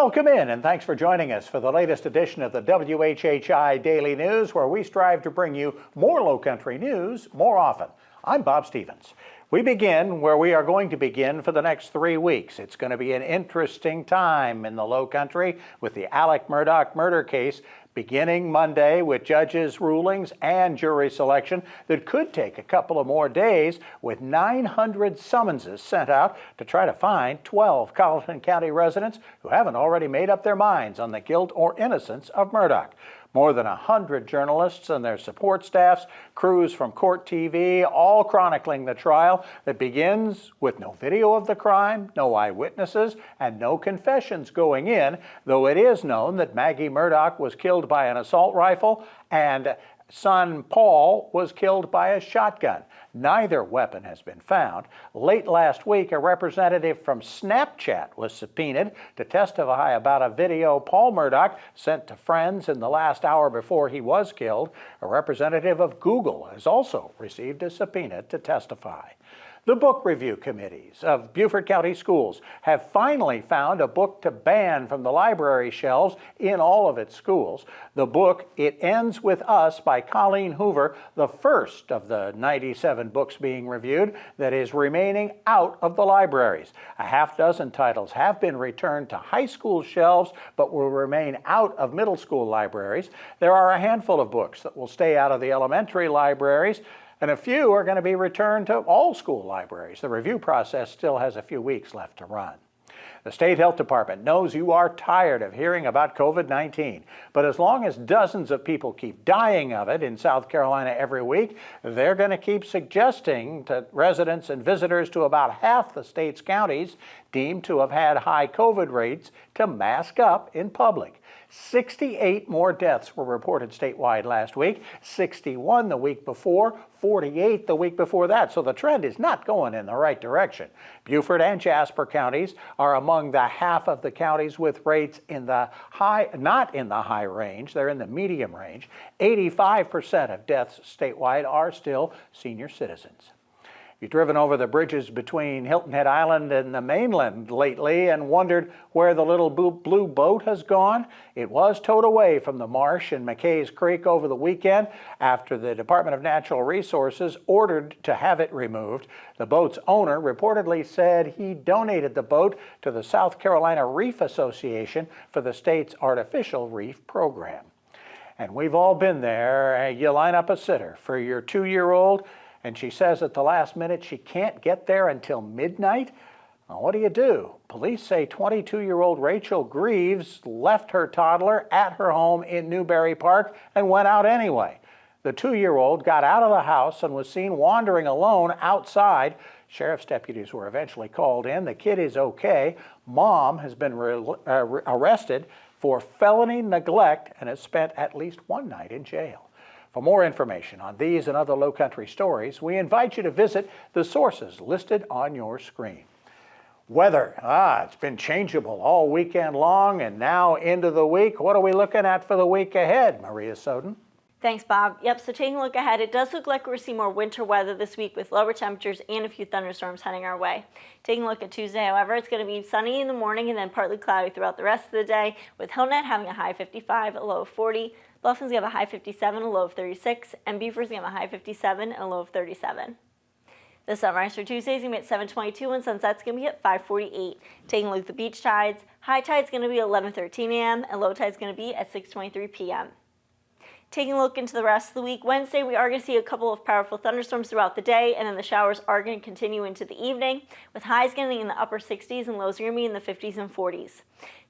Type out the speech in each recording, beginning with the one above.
Welcome in and thanks for joining us for the latest edition of the WHHI Daily News, where we strive to bring you more Lowcountry news more often. I'm Bob Stevens. We begin where we are going to begin for the next 3 weeks. It's going to be an interesting time in the Lowcountry with the Alec Murdaugh murder case beginning Monday with judges' rulings and jury selection that could take a couple of more days, with 900 summonses sent out to try to find 12 Colleton County residents who haven't already made up their minds on the guilt or innocence of Murdaugh. More than 100 journalists and their support staffs, crews from Court TV, all chronicling the trial that begins with no video of the crime, no eyewitnesses, and no confessions going in, though it is known that Maggie Murdaugh was killed by an assault rifle and son Paul was killed by a shotgun. Neither weapon has been found. Late last week, a representative from Snapchat was subpoenaed to testify about a video Paul Murdaugh sent to friends in the last hour before he was killed. A representative of Google has also received a subpoena to testify. The book review committees of Beaufort County Schools have finally found a book to ban from the library shelves in all of its schools. The book, It Ends With Us by Colleen Hoover, the first of the 97 books being reviewed that is remaining out of the libraries. A half dozen titles have been returned to high school shelves but will remain out of middle school libraries. There are a handful of books that will stay out of the elementary libraries, and a few are going to be returned to all school libraries. The review process still has a few weeks left to run. The State Health Department knows you are tired of hearing about COVID-19, but as long as dozens of people keep dying of it in South Carolina every week, they're going to keep suggesting to residents and visitors to about half the state's counties deemed to have had high COVID rates to mask up in public. 68 more deaths were reported statewide last week, 61 the week before, 48 the week before that, so the trend is not going in the right direction. Beaufort and Jasper counties are among the half of the counties with rates in the high, not in the high range, they're in the medium range. 85% of deaths statewide are still senior citizens. You've driven over the bridges between Hilton Head Island and the mainland lately and wondered where the little blue boat has gone? It was towed away from the marsh in McKay's Creek over the weekend after the Department of Natural Resources ordered to have it removed. The boat's owner reportedly said he donated the boat to the South Carolina Reef Association for the state's artificial reef program. And we've all been there. You line up a sitter for your 2-year-old, and she says at the last minute she can't get there until midnight. Well, what do? Police say 22-year-old Rachel Greaves left her toddler at her home in Newberry Park and went out anyway. The 2-year-old got out of the house and was seen wandering alone outside. Sheriff's deputies were eventually called in. The kid is okay. Mom has been arrested for felony neglect and has spent at least one night in jail. For more information on these and other Lowcountry stories, we invite you to visit the sources listed on your screen. Weather, it's been changeable all weekend long and now into the week. What are we looking at for the week ahead, Maria Soden? Thanks, Bob. Yep, so taking a look ahead, it does look like we're seeing more winter weather this week with lower temperatures and a few thunderstorms heading our way. Taking a look at Tuesday, however, it's going to be sunny in the morning and then partly cloudy throughout the rest of the day, with Hilton having a high 55, a low of 40. Bluffton's going to have a high 57, a low of 36, and Beaufort's going to have a high 57 and a low of 37. The sunrise for Tuesday is going to be at 7:22 and sunset's going to be at 5:48. Taking a look at the beach tides, high tide's going to be 11:13 a.m. and low tide's going to be at 6:23 p.m. Taking a look into the rest of the week, Wednesday we are going to see a couple of powerful thunderstorms throughout the day, and then the showers are going to continue into the evening, with highs getting in the upper 60s and lows are going to be in the 50s and 40s.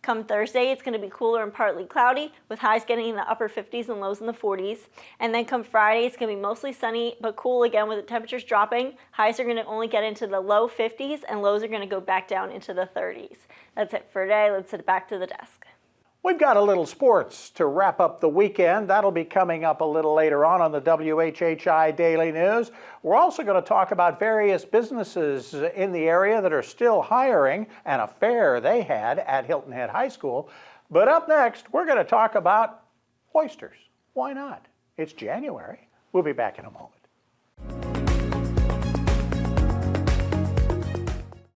Come Thursday, it's going to be cooler and partly cloudy, with highs getting in the upper 50s and lows in the 40s. And then come Friday, it's going to be mostly sunny but cool again with the temperatures dropping. Highs are going to only get into the low 50s and lows are going to go back down into the 30s. That's it for today. Let's head back to the desk. We've got a little sports to wrap up the weekend. That'll be coming up a little later on the WHHI Daily News. We're also going to talk about various businesses in the area that are still hiring and a fair they had at Hilton Head High School. But up next, we're going to talk about oysters. Why not? It's January. We'll be back in a moment.